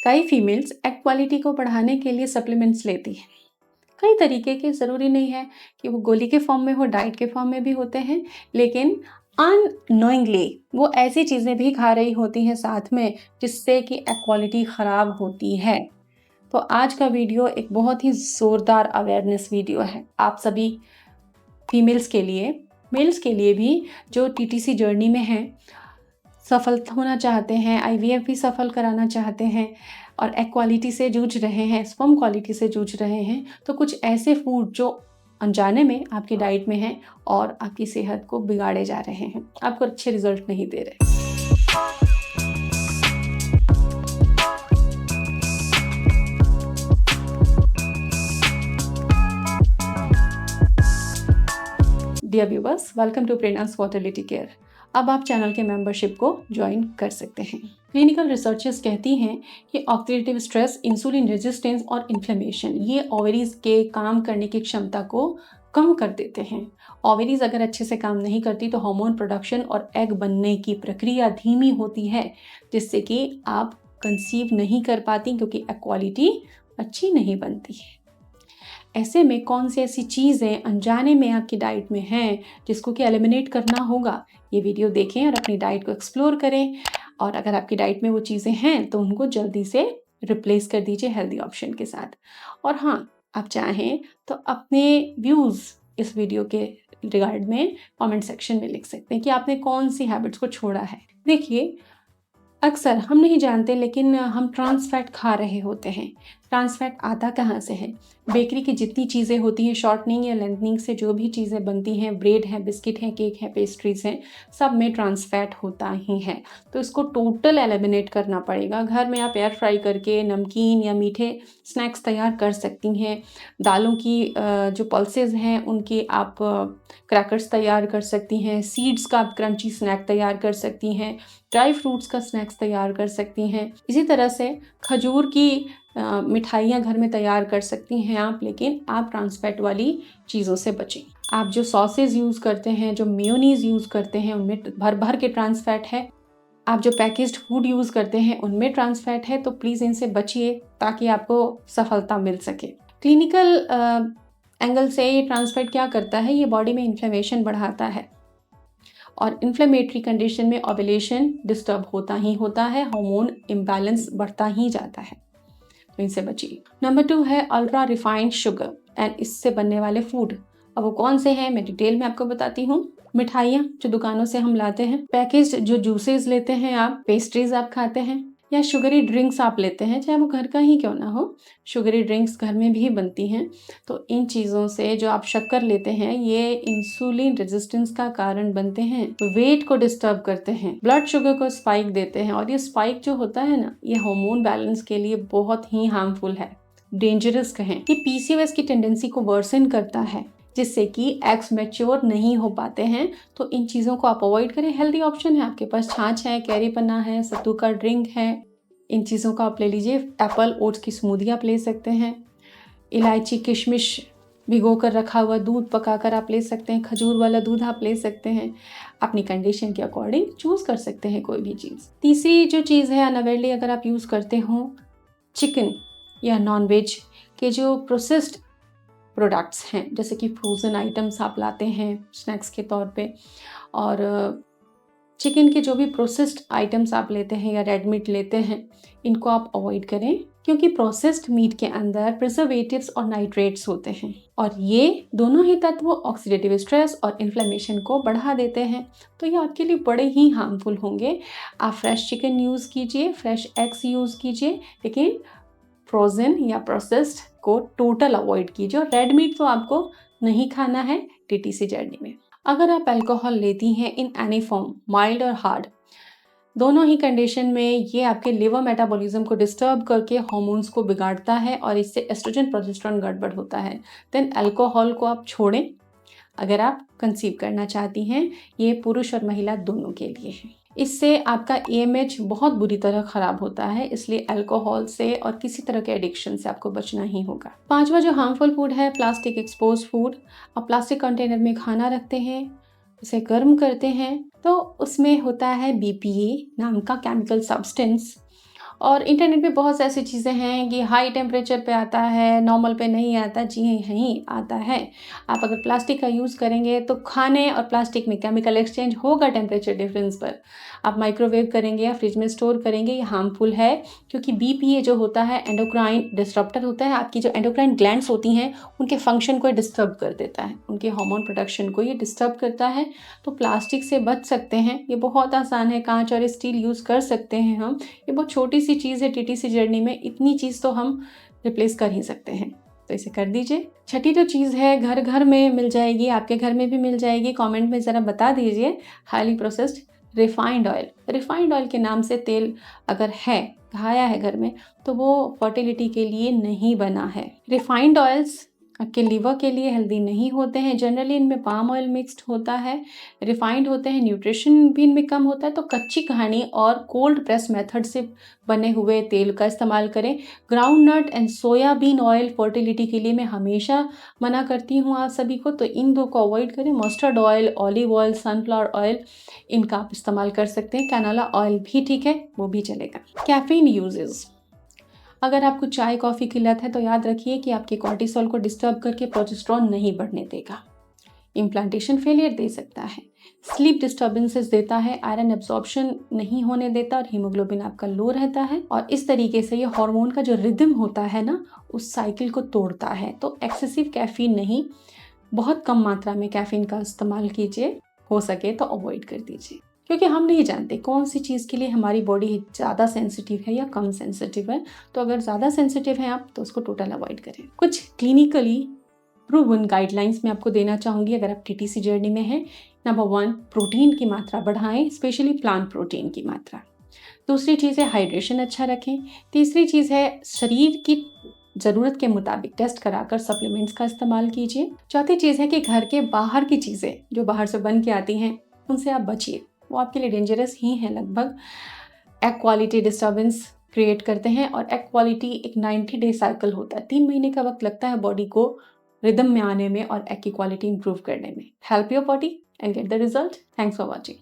कई females egg quality को बढ़ाने के लिए सप्लीमेंट्स लेती हैं। कई तरीके के, ज़रूरी नहीं है कि वो गोली के फॉर्म में हो, डाइट के फॉर्म में भी होते हैं, लेकिन अननोइंगली वो ऐसी चीज़ें भी खा रही होती हैं साथ में जिससे कि एग क्वालिटी ख़राब होती है। तो आज का वीडियो एक बहुत ही ज़ोरदार अवेयरनेस वीडियो है आप सभी फीमेल्स के लिए, मेल्स के लिए भी जो टीटीसी जर्नी में हैं, सफल होना चाहते हैं, आईवीएफ भी सफल कराना चाहते हैं और एग क्वालिटी से जूझ रहे हैं, स्पर्म क्वालिटी से जूझ रहे हैं, तो कुछ ऐसे फूड जो अनजाने में आपकी डाइट में हैं और आपकी सेहत को बिगाड़े जा रहे हैं, आपको अच्छे रिजल्ट नहीं दे रहे। Dear viewers, welcome to Prerna's fertility care. अब आप चैनल के मेंबरशिप को ज्वाइन कर सकते हैं। क्लिनिकल रिसर्चेस कहती हैं कि ऑक्सीडेटिव स्ट्रेस, इंसुलिन रेजिस्टेंस और इन्फ्लेमेशन ये ओवरीज के काम करने की क्षमता को कम कर देते हैं। ओवरीज अगर अच्छे से काम नहीं करती तो हार्मोन प्रोडक्शन और एग बनने की प्रक्रिया धीमी होती है, जिससे कि आप कंसीव नहीं कर पाती क्योंकि एग क्वालिटी अच्छी नहीं बनती है। ऐसे में कौन सी ऐसी चीज़ें अनजाने में आपकी डाइट में हैं जिसको कि एलिमिनेट करना होगा, ये वीडियो देखें और अपनी डाइट को एक्सप्लोर करें। और अगर आपकी डाइट में वो चीज़ें हैं तो उनको जल्दी से रिप्लेस कर दीजिए हेल्दी ऑप्शन के साथ। और हाँ, आप चाहें तो अपने व्यूज़ इस वीडियो के रिगार्ड में कमेंट सेक्शन में लिख सकते हैं कि आपने कौन सी हैबिट्स को छोड़ा है। देखिए, अक्सर हम नहीं जानते लेकिन हम ट्रांस फैट खा रहे होते हैं। ट्रांस फैट आता कहाँ से है? बेकरी की जितनी चीज़ें होती हैं, शॉर्टनिंग या लेंथनिंग से जो भी चीज़ें बनती हैं, ब्रेड है, बिस्किट है, केक है, पेस्ट्रीज हैं, सब में ट्रांस फैट होता ही है। तो इसको टोटल एलिमिनेट करना पड़ेगा। घर में आप एयर फ्राई करके नमकीन या मीठे स्नैक्स तैयार कर सकती हैं। दालों की जो पल्सेस हैं उनकी आप क्रैकर्स तैयार कर सकती हैं। सीड्स का आप क्रंची स्नैक तैयार कर सकती हैं। ड्राई फ्रूट्स का स्नैक्स तैयार कर सकती हैं। इसी तरह से खजूर की मिठाइयाँ घर में तैयार कर सकती हैं आप, लेकिन आप ट्रांस फैट वाली चीज़ों से बचें। आप जो सॉसेज यूज़ करते हैं, जो मेयोनीज़ यूज़ करते हैं, उनमें भर भर के ट्रांस फैट है। आप जो पैकेज्ड फूड यूज़ करते हैं उनमें ट्रांस फैट है, तो प्लीज़ इनसे बचिए ताकि आपको सफलता मिल सके। क्लिनिकल एंगल से ये ट्रांस फैट क्या करता है? ये बॉडी में इन्फ्लेमेशन बढ़ाता है और इन्फ्लेमेटरी कंडीशन में ओव्यूलेशन डिस्टर्ब होता ही होता है, हार्मोन इम्बैलेंस बढ़ता ही जाता है, तो इनसे बचिए। नंबर 2 है अल्ट्रा रिफाइंड शुगर एंड इससे बनने वाले फूड। अब वो कौन से हैं मैं डिटेल में आपको बताती हूँ। मिठाइयाँ जो दुकानों से हम लाते हैं, पैकेज जो जूसेस लेते हैं आप, पेस्ट्रीज आप खाते हैं, या शुगरी ड्रिंक्स आप लेते हैं, चाहे वो घर का ही क्यों ना हो, शुगरी ड्रिंक्स घर में भी बनती हैं। तो इन चीज़ों से जो आप शक्कर लेते हैं ये इंसुलिन रेजिस्टेंस का कारण बनते हैं, वेट को डिस्टर्ब करते हैं, ब्लड शुगर को स्पाइक देते हैं, और ये स्पाइक जो होता है ना, ये हार्मोन बैलेंस के लिए बहुत ही हार्मफुल है, डेंजरस कहें। ये पीसीओएस की टेंडेंसी को वर्सन करता है, जिससे कि एग्स मैच्योर नहीं हो पाते हैं। तो इन चीज़ों को आप अवॉइड करें। हेल्दी ऑप्शन है आपके पास, छाछ है, कैरी पन्ना है, सत्तू का ड्रिंक है, इन चीज़ों का आप ले लीजिए। एप्पल ओट्स की स्मूदी आप ले सकते हैं। इलायची, किशमिश भिगो कर रखा हुआ दूध पकाकर आप ले सकते हैं। खजूर वाला दूध आप ले सकते हैं। अपनी कंडीशन के अकॉर्डिंग चूज़ कर सकते हैं कोई भी चीज़। तीसरी जो चीज़ है अनअवेयरली अगर आप यूज़ करते हो, चिकन या नॉनवेज के जो प्रोसेस्ड प्रोडक्ट्स हैं, जैसे कि फ्रोज़न आइटम्स आप लाते हैं स्नैक्स के तौर पे, और चिकन के जो भी प्रोसेस्ड आइटम्स आप लेते हैं या रेड मीट लेते हैं, इनको आप अवॉइड करें, क्योंकि प्रोसेस्ड मीट के अंदर प्रिजर्वेटिव्स और नाइट्रेट्स होते हैं, और ये दोनों ही तत्व ऑक्सीडेटिव स्ट्रेस और इन्फ्लेमेशन को बढ़ा देते हैं। तो ये आपके लिए बड़े ही हार्मफुल होंगे। आप फ्रेश चिकन यूज़ कीजिए, फ्रेश एग्स यूज़ कीजिए, लेकिन फ्रोज़न या प्रोसेस्ड को टोटल अवॉइड कीजिए। और रेड मीट तो आपको नहीं खाना है टीटीसी जर्नी में। अगर आप अल्कोहल लेती हैं इन एनी फॉर्म, माइल्ड और हार्ड, दोनों ही कंडीशन में ये आपके लिवर मेटाबॉलिज्म को डिस्टर्ब करके हार्मोन्स को बिगाड़ता है और इससे एस्ट्रोजन प्रोजेस्टेरोन गड़बड़ होता है। देन अल्कोहल को आप छोड़ें अगर आप कंसीव करना चाहती हैं। ये पुरुष और महिला दोनों के लिए है। इससे आपका एएमएच बहुत बुरी तरह खराब होता है, इसलिए अल्कोहल से और किसी तरह के एडिक्शन से आपको बचना ही होगा। पांचवा जो हार्मफुल फूड है, प्लास्टिक एक्सपोज फूड। आप प्लास्टिक कंटेनर में खाना रखते हैं, उसे गर्म करते हैं, तो उसमें होता है बीपीए नाम का केमिकल सब्सटेंस, और इंटरनेट पे बहुत से ऐसी चीज़ें हैं कि हाई टेम्परेचर पे आता है, नॉर्मल पे नहीं आता। जी नहीं आता है। आप अगर प्लास्टिक का यूज़ करेंगे तो खाने और प्लास्टिक में केमिकल एक्सचेंज होगा टेम्परेचर डिफरेंस पर। आप माइक्रोवेव करेंगे या फ्रिज में स्टोर करेंगे, ये हार्मफुल है, क्योंकि बीपीए जो होता है एंडोक्राइन डिस्रप्टर होता है। आपकी जो एंडोक्राइन ग्लैंड्स होती हैं उनके फंक्शन को डिस्टर्ब कर देता है, उनके हार्मोन प्रोडक्शन को ये डिस्टर्ब करता है। तो प्लास्टिक से बच सकते हैं, ये बहुत आसान है। कांच और स्टील यूज़ कर सकते हैं हम। ये बहुत छोटी सी चीज़ है टीटीसी जर्नी में, इतनी चीज़ तो हम रिप्लेस कर ही सकते हैं, तो इसे कर दीजिए। छठी जो चीज़ है घर घर में मिल जाएगी, आपके घर में भी मिल जाएगी, कमेंट में ज़रा बता दीजिए। Highly processed refined oil. Refined oil के नाम से तेल अगर है, खाया है घर में, तो वो फर्टिलिटी के लिए नहीं बना है। रिफाइंड ऑयल्स आपके लिवर के लिए हेल्दी नहीं होते हैं। जनरली इनमें पाम ऑयल मिक्स्ड होता है, रिफाइंड होते हैं, न्यूट्रिशन भी इनमें कम होता है। तो कच्ची कहानी और कोल्ड प्रेस मेथड से बने हुए तेल का इस्तेमाल करें। Groundnut and soybean oil fertility के लिए मैं हमेशा मना करती हूँ आप सभी को, तो इन दो को अवॉइड करें। Mustard oil, olive oil, sunflower oil, इनका आप इस्तेमाल कर सकते हैं। कैनोला ऑयल भी ठीक है, वो भी चलेगा। कैफीन यूजेस, अगर आपको चाय कॉफ़ी की लत है तो याद रखिए कि आपके कॉर्टिसोल को डिस्टर्ब करके प्रोजेस्टेरॉन नहीं बढ़ने देगा। इम्प्लांटेशन फेलियर दे सकता है, स्लीप डिस्टर्बेंसेस देता है, आयरन एब्जॉर्प्शन नहीं होने देता और हीमोग्लोबिन आपका लो रहता है। और इस तरीके से ये हार्मोन का जो रिदम होता है ना, उस साइकिल को तोड़ता है। तो एक्सेसिव कैफीन नहीं, बहुत कम मात्रा में कैफीन का इस्तेमाल कीजिए, हो सके तो अवॉइड कर दीजिए, क्योंकि हम नहीं जानते कौन सी चीज़ के लिए हमारी बॉडी ज़्यादा सेंसिटिव है या कम सेंसिटिव है। तो अगर ज़्यादा सेंसिटिव हैं आप तो उसको टोटल अवॉइड करें। कुछ क्लिनिकली प्रूवन गाइडलाइंस मैं आपको देना चाहूँगी अगर आप टीटीसी जर्नी में हैं। नंबर 1, प्रोटीन की मात्रा बढ़ाएं, स्पेशली प्लांट प्रोटीन की मात्रा। दूसरी चीज़ है हाइड्रेशन अच्छा रखें। तीसरी चीज़ है शरीर की ज़रूरत के मुताबिक टेस्ट कराकर सप्लीमेंट्स का इस्तेमाल कीजिए। चौथी चीज़ है कि घर के बाहर की चीज़ें जो बाहर से बन के आती हैं उनसे आप बचिए, वो आपके लिए डेंजरस ही हैं लगभग। एग क्वालिटी डिस्टर्बेंस क्रिएट करते हैं और एग क्वालिटी एक 90 डे साइकिल होता है। 3 महीने का वक्त लगता है बॉडी को रिदम में आने में और एग की क्वालिटी इंप्रूव करने में। Help your body and get the result. Thanks for watching.